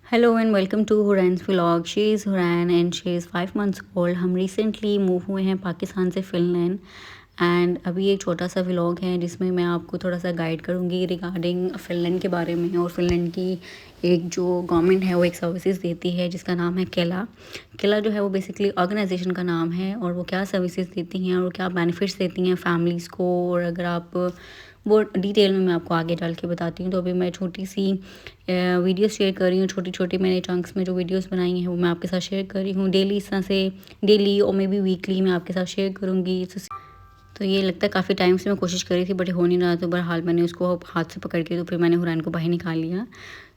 Hello and welcome to Huran's vlog. She is Huran and she is 5 months old. हम recently move हुए हैं पाकिस्तान से Finland and अभी एक छोटा सा व्लॉग है जिसमें मैं आपको थोड़ा सा गाइड करूँगी रिगार्डिंग फ़िनलैंड के बारे में। और फ़िनलैंड की एक जो गवर्नमेंट है वो एक सर्विसेज देती है जिसका नाम है केला। केला जो है वो बेसिकली ऑर्गेनाइजेशन का नाम है और वो क्या सर्विसेज देती हैं और क्या बेनिफिट्स देती हैं फैमिलीज़ को। और अगर आप वो डिटेल में मैं आपको आगे डाल के बताती हूँ। तो अभी मैं छोटी सी वीडियो शेयर कर रही हूँ, छोटी छोटी मैंने चंक्स में जो वीडियोस बनाई हैं वो मैं आपके साथ शेयर कर रही हूँ। डेली इस तरह से डेली और मे बी वीकली मैं आपके साथ शेयर करूँगी। तो ये लगता है काफ़ी टाइम से मैं कोशिश कर रही थी बट हो नहीं रहा, तो बहरहाल मैंने उसको हाथ से पकड़ के तो फिर मैंने हुरैन को बाहर निकाल लिया।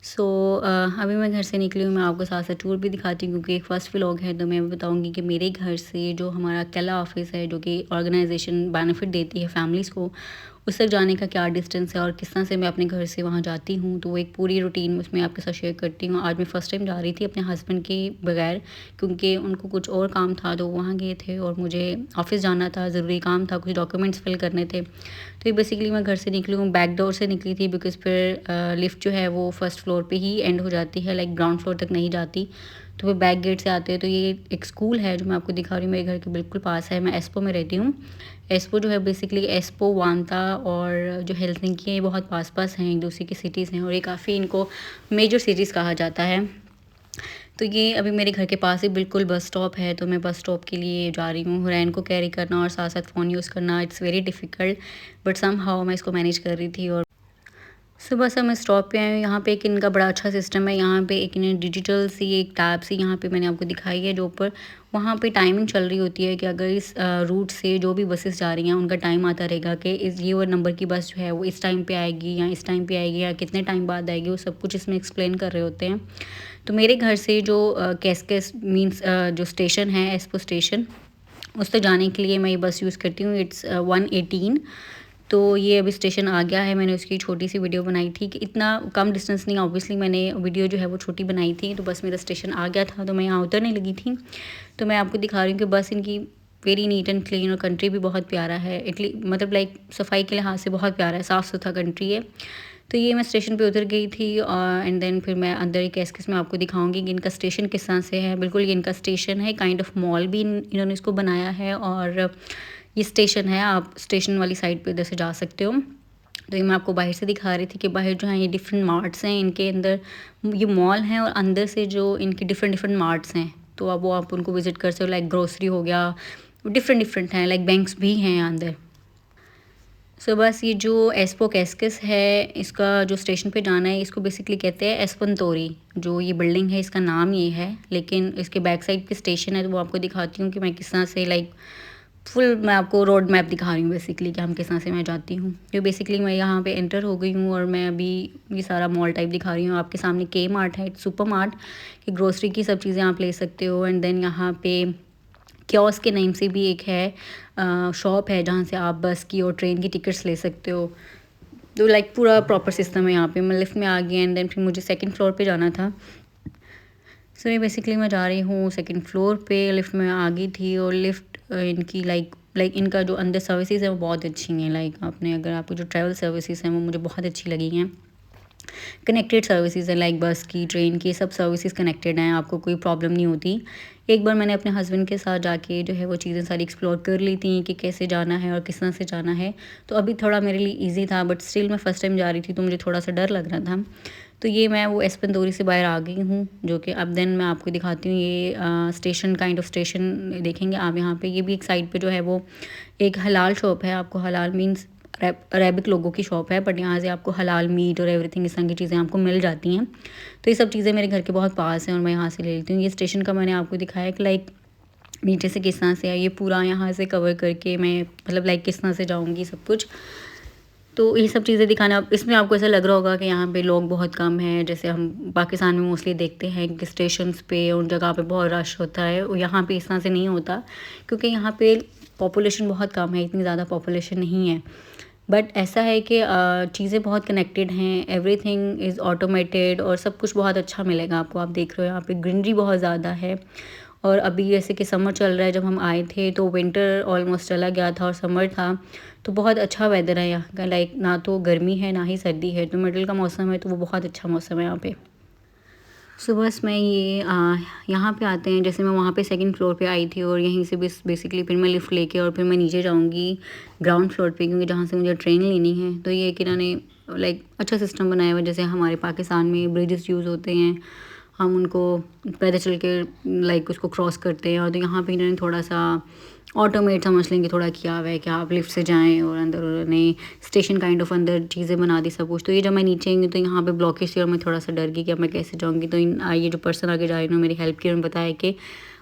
सो अभी मैं घर से निकली हूँ, मैं आपको साथ साथ टूर भी दिखाती हूँ क्योंकि एक फ़र्स्ट व्लॉग है। तो मैं बताऊँगी कि मेरे घर से जो हमारा केला ऑफिस है जो कि ऑर्गेनाइजेशन बेनिफिट देती है फैमिलीज़ को, उस तक जाने का क्या डिस्टेंस है और किस तरह से मैं अपने घर से वहाँ जाती हूँ। तो वो एक पूरी रूटीन उसमें आपके साथ शेयर करती हूँ। आज मैं फ़र्स्ट टाइम जा रही थी अपने हस्बैंड के बगैर क्योंकि उनको कुछ और काम था तो वहाँ गए थे और मुझे ऑफ़िस जाना था, ज़रूरी काम था, कुछ डॉक्यूमेंट्स फिल करने थे। तो ये बेसिकली मैं घर से निकली हूँ, बैक डोर से निकली थी बिकॉज़ फिर लिफ्ट जो है वो फर्स्ट फ्लोर पे ही एंड हो जाती है, लाइक ग्राउंड फ्लोर तक नहीं जाती। तो वो बैक गेट से आते हैं। तो ये एक स्कूल है जो मैं आपको दिखा रही हूँ, मेरे घर के बिल्कुल पास है। मैं एस्पो में रहती हूँ। एस्पो जो है बेसिकली एस्पो, वांता और जो हेलसिंकी है ये बहुत पास पास हैं, एक दूसरे की सिटीज़ हैं और ये काफ़ी इनको मेजर सिटीज़ कहा जाता है। तो ये अभी मेरे घर के पास ही बिल्कुल बस स्टॉप है, तो मैं बस स्टॉप के लिए जा रही हूँ। हुरैन को कैरी करना और साथ साथ फ़ोन यूज़ करना it's very difficult but somehow मैं इसको मैनेज कर रही थी। और सुबह से मैं स्टॉप पे आई हूँ। यहाँ पे एक इनका बड़ा अच्छा सिस्टम है। यहाँ पे एक इन्हें डिजिटल सी एक टैब सी यहाँ पे मैंने आपको दिखाई है जो ऊपर वहाँ पे टाइमिंग चल रही होती है कि अगर इस रूट से जो भी बसेस जा रही हैं उनका टाइम आता रहेगा कि इस ये और नंबर की बस जो है वो इस टाइम पे आएगी या इस टाइम पे आएगी या कितने टाइम बाद आएगी, वो सब कुछ इसमें एक्सप्लेन कर रहे होते हैं। तो मेरे घर से जो कैसकेस मीन्स जो स्टेशन है एस्पो स्टेशन, उस तक जाने के लिए मैं ये बस यूज़ करती हूँ। इट्स 118। तो ये अभी स्टेशन आ गया है। मैंने उसकी छोटी सी वीडियो बनाई थी कि इतना कम डिस्टेंस नहीं, ऑब्वियसली मैंने वीडियो जो है वो छोटी बनाई थी। तो बस मेरा स्टेशन आ गया था तो मैं यहाँ उतरने लगी थी। तो मैं आपको दिखा रही हूँ कि बस इनकी वेरी नीट एंड क्लीन और कंट्री भी बहुत प्यारा है। इटली मतलब लाइक सफाई के लिहाज से बहुत प्यारा है, साफ़ सुथरा कंट्री है। तो ये मैं स्टेशन पे उतर गई थी एंड देन फिर मैं अंदर ही कैस में आपको दिखाऊंगी कि इनका स्टेशन किस तरह से है। बिल्कुल ये इनका स्टेशन है, काइंड ऑफ मॉल भी इन्होंने इसको बनाया है और ये स्टेशन है, आप स्टेशन वाली साइड पे इधर से जा सकते हो। तो ये मैं आपको बाहर से दिखा रही थी कि बाहर जो है ये डिफरेंट मार्ट्स हैं, इनके अंदर ये मॉल हैं और अंदर से जो इनके डिफरेंट डिफरेंट मार्ट्स हैं तो अब वो आप उनको विज़िट कर सकते हो। लाइक ग्रोसरी हो गया, डिफरेंट डिफरेंट हैं, लाइक बैंक्स भी हैं यहाँ अंदर। सो बस ये जो एस्पो कैस्कस है इसका जो स्टेशन पे जाना है इसको बेसिकली कहते हैं एस्पनतोरी। जो ये बिल्डिंग है इसका नाम ये है, लेकिन इसके बैक साइड पे स्टेशन है। तो वो आपको दिखाती हूँ कि मैं किस तरह से लाइक फुल मैं आपको रोड मैप दिखा रही हूँ बेसिकली कि हम किस तरह से मैं जाती हूँ। तो बेसिकली मैं यहाँ पे एंटर हो गई हूँ और मैं अभी ये सारा मॉल टाइप दिखा रही हूँ आपके सामने। के मार्ट है, सुपर मार्ट की ग्रोसरी की सब चीज़ें आप ले सकते हो। एंड देन यहाँ पे कियोस्क के नेम से भी एक है शॉप है जहाँ से आप बस की और ट्रेन की टिकट्स ले सकते हो। तो लाइक पूरा प्रॉपर सिस्टम है यहाँ पे। मैं लिफ्ट में आ गई एंड देन फिर मुझे सेकंड फ्लोर पे जाना था। सो ये बेसिकली मैं जा रही हूँ सेकंड फ्लोर पे। लिफ्ट में आ गई थी और लिफ्ट इनकी लाइक इनका जो अंदर सर्विसेज है वो बहुत अच्छी हैं। लाइक आपने अगर आपको जो ट्रैवल सर्विसेज हैं वो मुझे बहुत अच्छी लगी हैं। कनेक्टेड सर्विसेज है, लाइक बस की, ट्रेन की, सब सर्विसेज कनेक्टेड हैं, आपको कोई प्रॉब्लम नहीं होती। एक बार मैंने अपने हस्बैंड के साथ जाके जो है वो चीज़ें सारी एक्सप्लोर कर ली थी कि कैसे जाना है और किस तरह से जाना है। तो अभी थोड़ा मेरे लिए इजी था बट स्टिल मैं फ़र्स्ट टाइम जा रही थी तो मुझे थोड़ा सा डर लग रहा था। तो ये मैं वो एस्पनदोरी से बाहर आ गई हूँ जो कि अब देन मैं आपको दिखाती हूँ। ये स्टेशन काइंड ऑफ स्टेशन देखेंगे आप यहाँ पे। ये भी एक साइड पे जो है वो एक हलाल शॉप है। आपको हलाल मीन्स अरेबिक लोगों की शॉप है बट यहाँ से आपको हलाल मीट और एवरीथिंग इस तरह की चीज़ें आपको मिल जाती हैं। तो ये सब चीज़ें मेरे घर के बहुत पास हैं और मैं यहाँ से ले लेती हूँ। ये स्टेशन का मैंने आपको दिखाया कि लाइक नीचे से किस तरह से है, ये पूरा यहाँ से कवर करके मैं मतलब लाइक किस तरह से जाऊँगी सब कुछ। तो ये सब चीज़ें दिखाना, इसमें आपको ऐसा लग रहा होगा कि यहाँ पे लोग बहुत कम हैं जैसे हम पाकिस्तान में मोस्टली देखते हैं कि स्टेशंस पे उन जगह पे बहुत रश होता है। और यहाँ पे इस तरह से नहीं होता क्योंकि यहाँ पे पॉपुलेशन बहुत कम है, इतनी ज़्यादा पॉपुलेशन नहीं है। बट ऐसा है कि चीज़ें बहुत कनेक्टेड हैं, एवरीथिंग इज़ ऑटोमेटेड और सब कुछ बहुत अच्छा मिलेगा आपको। आप देख रहे हो यहाँ पे ग्रीनरी बहुत ज़्यादा है। और अभी जैसे कि समर चल रहा है, जब हम आए थे तो विंटर ऑलमोस्ट चला गया था और समर था। तो बहुत अच्छा वेदर है यहाँ का, लाइक ना तो गर्मी है ना ही सर्दी है, तो मिडिल का मौसम है। तो वो बहुत अच्छा मौसम है यहाँ पे। सो बस मैं ये यहाँ पे आते हैं, जैसे मैं वहाँ पे सेकंड फ्लोर पे आई थी और यहीं से बेसिकली फिर मैं लिफ्ट लेके और फिर मैं नीचे जाऊँगी ग्राउंड फ्लोर पे, क्योंकि जहाँ से मुझे ट्रेन लेनी है। तो ये कि इन्होंने लाइक अच्छा सिस्टम बनाया हुआ है, जैसे हमारे पाकिस्तान में ब्रिजेस यूज़ होते हैं, हम उनको पैदल चल के लाइक उसको क्रॉस करते हैं, और तो यहाँ पे इन्होंने थोड़ा सा ऑटोमेट समझ लेंगे थोड़ा किया हुआ है कि आप लिफ्ट से जाएं, और अंदर उन्होंने स्टेशन काइंड ऑफ अंदर चीज़ें बना दी सब कुछ। तो ये जब मैं नीचे आई तो यहाँ पे ब्लॉकेज थी और मैं थोड़ा सा डर गई कि अब मैं कैसे जाऊँगी। तो ये जो पर्सन आगे जा रही उन्होंने मेरी हेल्प की और बताया कि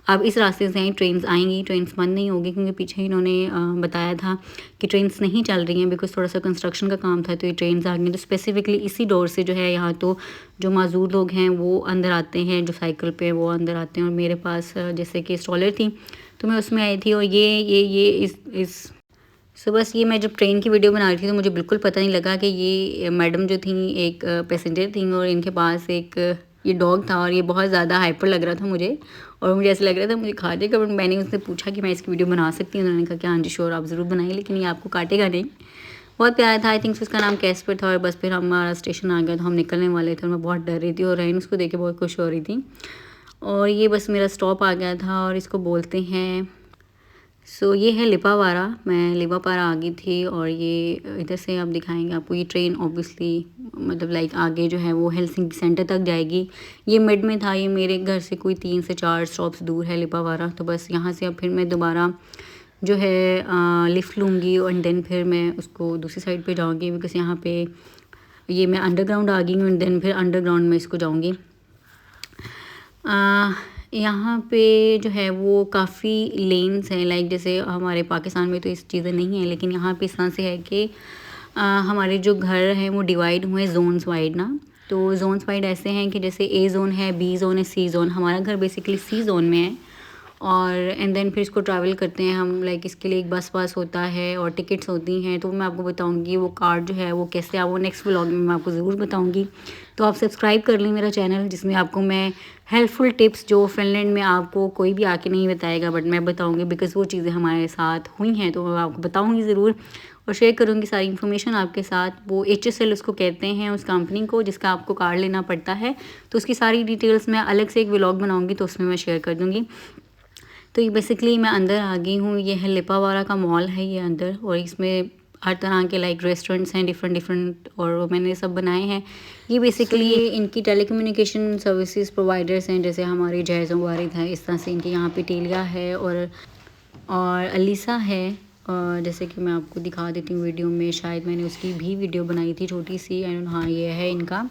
आप इस रास्ते से आएँ, ट्रेन्स आएंगी, ट्रेन्स बंद नहीं होगी, क्योंकि पीछे इन्होंने बताया था कि ट्रेन्स नहीं चल रही हैं बिकॉज थोड़ा सा कंस्ट्रक्शन का काम था। तो ये ट्रेन्स आ गई, तो स्पेसिफिकली इसी डोर से जो है यहाँ तो जो माजूर लोग हैं वो अंदर आते हैं, जो साइकिल पे वो अंदर आते हैं। और मेरे पास जैसे कि स्ट्रॉलर थी तो मैं उसमें आई थी, और ये इस सो बस ये मैं जब ट्रेन की वीडियो बना रही थी तो मुझे बिल्कुल पता नहीं लगा कि ये मैडम जो थी एक पैसेंजर थी, और इनके पास एक ये डॉग था, और ये बहुत ज़्यादा हाइपर लग रहा था मुझे, और मुझे ऐसा लग रहा था मुझे खा जाएगा। बट मैंने उससे पूछा कि मैं इसकी वीडियो बना सकती हूँ, उन्होंने कहा कि हाँ जी श्योर, आप ज़रूर बनाइए, लेकिन ये आपको काटेगा नहीं। बहुत प्यारा था, आई थिंक उसका नाम कैस्पर था। और बस फिर हमारा स्टेशन आ गया तो हम निकलने वाले थे, और मैं बहुत डर रही थी और रैन उसको देख के बहुत खुश हो रही थी। और ये बस मेरा स्टॉप आ गया था, और इसको बोलते हैं ये है लिपावारा। मैं लिपावारा आ गई थी, और ये इधर से आप दिखाएंगे आपको ये ट्रेन ऑब्वियसली मतलब लाइक आगे जो है वो हेलसिंकी सेंटर तक जाएगी। ये मिड में था, ये मेरे घर से कोई 3 से 4 स्टॉप्स दूर है लिपावारा। तो बस यहाँ से अब फिर मैं दोबारा जो है लिफ्ट लूँगी, और देन फिर मैं उसको दूसरी साइड पे जाऊँगी, बिकॉज यहाँ पे ये मैं अंडरग्राउंड आ गई हूँ, एंड देन फिर अंडरग्राउंड में इसको जाऊँगी। यहाँ पे जो है वो काफ़ी लेन्स हैं, लाइक जैसे हमारे पाकिस्तान में तो इस चीज़ें नहीं है, लेकिन यहाँ पे इस तरह से है कि हमारे जो घर हैं वो डिवाइड हुए जोन्स वाइड ना। तो जोन्स वाइड ऐसे हैं कि जैसे ए जोन है, बी जोन है, सी जोन। हमारा घर बेसिकली सी जोन में है, और एंड देन फिर इसको ट्रैवल करते हैं हम, लाइक इसके लिए एक बस पास होता है और टिकट्स होती हैं। तो मैं आपको बताऊंगी वो कार्ड जो है वो कैसे, आप वो नेक्स्ट व्लॉग में मैं आपको ज़रूर बताऊंगी। तो आप सब्सक्राइब कर लें मेरा चैनल, जिसमें आपको मैं हेल्पफुल टिप्स जो फिनलैंड में आपको कोई भी आके नहीं बताएगा बट मैं बताऊंगी, बिकॉज़ वो चीज़ें हमारे साथ हुई हैं, तो मैं आपको बताऊँगी ज़रूर और शेयर करूँगी सारी इन्फॉर्मेशन आपके साथ। वो HSL उसको कहते हैं, उस कंपनी को जिसका आपको कार्ड लेना पड़ता है। तो उसकी सारी डिटेल्स मैं अलग से एक व्लॉग बनाऊँगी, तो उसमें मैं शेयर कर दूँगी। तो ये बेसिकली मैं अंदर आ गई हूँ, ये है लिपावारा का मॉल है ये अंदर, और इसमें हर तरह के लाइक रेस्टोरेंट्स हैं डिफरेंट, और मैंने सब बनाए हैं। ये बेसिकली इनकी टेलीकम्युनिकेशन सर्विसेज प्रोवाइडर्स हैं, जैसे हमारी जैज़ वारिद है, इस तरह से इनके यहाँ पे टेलिया है और अलीसा है। और जैसे कि मैं आपको दिखा देती हूँ वीडियो में, शायद मैंने उसकी भी वीडियो बनाई थी छोटी सी, एंड हाँ ये है इनका।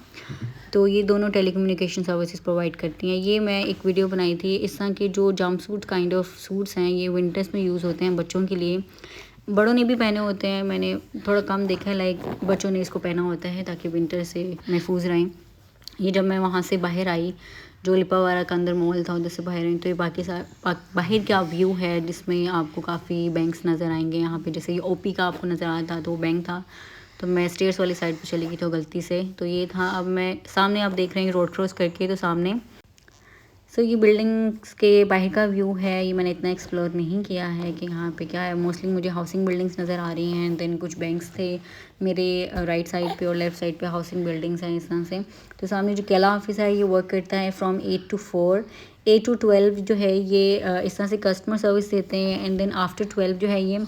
तो ये दोनों टेलीकम्युनिकेशन सर्विसेज प्रोवाइड करती हैं। ये मैं एक वीडियो बनाई थी, इस तरह के जो jump suit kind of suits हैं, ये विंटर्स में यूज़ होते हैं बच्चों के लिए, बड़ों ने भी पहने होते हैं, मैंने थोड़ा कम देखा है, लाइक बच्चों ने इसको पहना होता है ताकि विंटर से महफूज रहें। ये जब मैं वहाँ से बाहर आई, जो लिपावारा का अंदर मॉल था उधर से बाहर आई, तो ये बाहर का व्यू है, जिसमें आपको काफ़ी बैंक्स नज़र आएंगे। यहाँ पे जैसे ये OP का आपको नज़र आ था, तो वो बैंक था। तो मैं स्टेयर्स वाली साइड पे चली गई तो गलती से, तो ये था। अब मैं सामने आप देख रहे हैं रोड क्रॉस करके, तो सामने ये बिल्डिंग्स के बाहर का व्यू है। ये मैंने इतना एक्सप्लोर नहीं किया है कि यहाँ पे क्या है। मोस्टली मुझे हाउसिंग बिल्डिंग्स नज़र आ रही हैं, देन कुछ बैंक्स थे मेरे राइट साइड पे, और लेफ़्ट साइड पे हाउसिंग बिल्डिंग्स हैं इस तरह से। तो सामने जो केला ऑफिस है ये वर्क करता है फ्रॉम 8 to 4, 8 to 12 जो है ये इस तरह से कस्टमर सर्विस देते हैं, एंड देन आफ्टर 12 जो है ये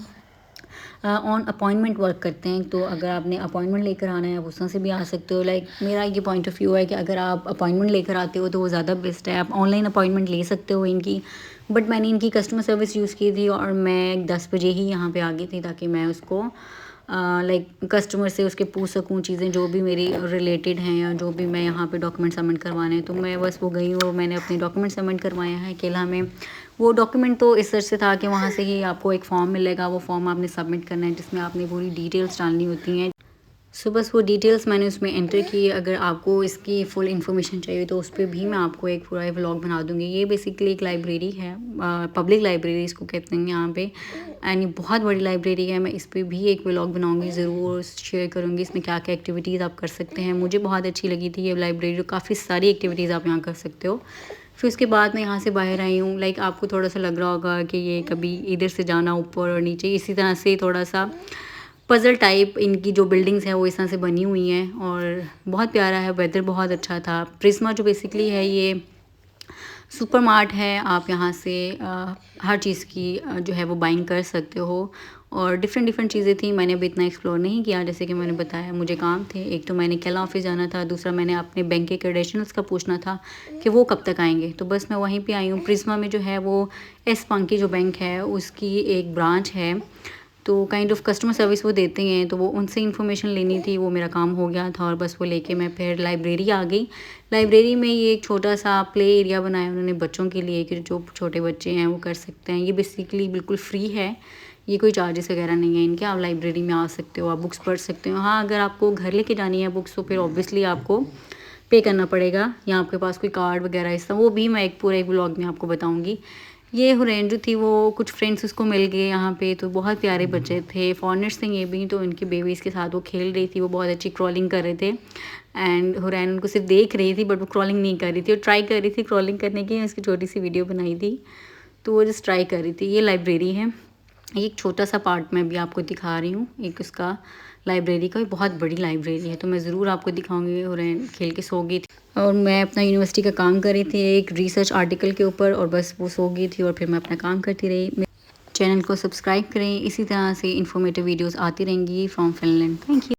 ऑन अपॉइंटमेंट वर्क करते हैं। तो अगर आपने अपॉइंटमेंट लेकर आना है आप उस तरह से भी आ सकते हो। लाइक मेरा ये पॉइंट ऑफ व्यू है कि अगर आप अपॉइंटमेंट लेकर आते हो तो वो ज़्यादा बेस्ट है। आप ऑनलाइन अपॉइंटमेंट ले सकते हो इनकी, बट मैंने इनकी कस्टमर सर्विस यूज़ की थी, और मैं 10 बजे ही यहाँ पे आ गई थी ताकि मैं उसको लाइक कस्टमर से उसके पूछ सकूँ चीज़ें जो भी मेरी रिलेटेड हैं, या जो भी मैं यहाँ पे डॉक्यूमेंट सबमिट करवाने हैं। तो मैं बस वो गई हूँ, मैंने अपने डॉक्यूमेंट सबमिट करवाया है केला में। वो डॉक्यूमेंट तो इस तरह से था कि वहाँ से ही आपको एक फॉर्म मिलेगा, वो फॉर्म आपने सबमिट करना है, जिसमें आपने पूरी डिटेल्स डालनी होती हैं। बस वो डिटेल्स मैंने उसमें एंटर की। अगर आपको इसकी फुल इन्फॉर्मेशन चाहिए तो उस पर भी मैं आपको एक पूरा व्लॉग बना दूँगी। ये बेसिकली एक लाइब्रेरी है, पब्लिक लाइब्रेरी इसको कहते हैं यहाँ पे, एंड ये बहुत बड़ी लाइब्रेरी है। मैं इस पर भी एक व्लॉग बनाऊँगी, ज़रूर शेयर करूँगी इसमें क्या क्या एक्टिविटीज़ आप कर सकते हैं। मुझे बहुत अच्छी लगी थी ये लाइब्रेरी, काफ़ी सारी एक्टिविटीज़ आप यहाँ कर सकते हो। फिर उसके बाद मैं यहाँ से बाहर आई हूँ। लाइक आपको थोड़ा सा लग रहा होगा कि ये कभी इधर से जाना ऊपर और नीचे, इसी तरह से थोड़ा सा पज़ल टाइप इनकी जो बिल्डिंग्स हैं वो इस तरह से बनी हुई हैं और बहुत प्यारा है। वेदर बहुत अच्छा था। प्रिज़्मा जो बेसिकली है ये सुपरमार्ट है। आप यहाँ से हर चीज़ की जो है वो बाइंग कर सकते हो और डिफ़रेंट चीज़ें थी। मैंने अभी इतना एक्सप्लोर नहीं किया, जैसे कि मैंने बताया मुझे काम थे। एक तो मैंने कैला ऑफ़िस जाना था, दूसरा मैंने अपने बैंक के क्रेडेंशियल्स का पूछना था कि वो कब तक आएँगे। तो बस मैं वहीं पे आई हूँ। प्रिज़्मा में जो है वो एस पांकी जो बैंक है उसकी एक ब्रांच है, तो काइंड ऑफ कस्टमर सर्विस वो देते हैं, तो वो उनसे इन्फॉर्मेशन लेनी थी। वो मेरा काम हो गया था और बस वो लेके मैं फिर लाइब्रेरी आ गई। लाइब्रेरी में ये एक छोटा-सा प्ले एरिया बनाया उन्होंने बच्चों के लिए कि जो छोटे बच्चे हैं वो कर सकते हैं। ये बेसिकली बिल्कुल फ्री है, ये कोई चार्जेस वगैरह नहीं है इनके। आप लाइब्रेरी में आ सकते हो, आप बुक्स पढ़ सकते हो। हाँ, अगर आपको घर लेके जानी है बुक्स तो फिर ऑब्वियसली आपको पे करना पड़ेगा, या आपके पास कोई कार्ड वगैरह इस तरह, वो भी मैं एक पूरे व्लॉग में आपको बताऊँगी। ये हुरैन जो थी वो कुछ फ्रेंड्स उसको मिल गए यहाँ पे, तो बहुत प्यारे बच्चे थे, फॉरेनर्स थे ये भी, तो उनकी बेबीज़ के साथ वो खेल रही थी। वो बहुत अच्छी क्रॉलिंग कर रहे थे एंड हुरैन उनको सिर्फ देख रही थी बट वो क्रॉलिंग नहीं कर रही थी। वो ट्राई कर रही थी क्रॉलिंग करने की, उसकी छोटी सी वीडियो बनाई थी, तो वो जस्ट ट्राई कर रही थी। ये लाइब्रेरी है, एक छोटा सा पार्ट मैं भी आपको दिखा रही हूँ एक उसका लाइब्रेरी का। बहुत बड़ी लाइब्रेरी है, तो मैं ज़रूर आपको दिखाऊंगी। हुरैन खेल के सो गई थी और मैं अपना यूनिवर्सिटी का काम कर रही थी एक रिसर्च आर्टिकल के ऊपर, और बस वो सो गई थी और फिर मैं अपना काम करती रही। चैनल को सब्सक्राइब करें, इसी तरह से इन्फॉर्मेटिव वीडियोस आती रहेंगी फ्रॉम फिनलैंड। Thank you.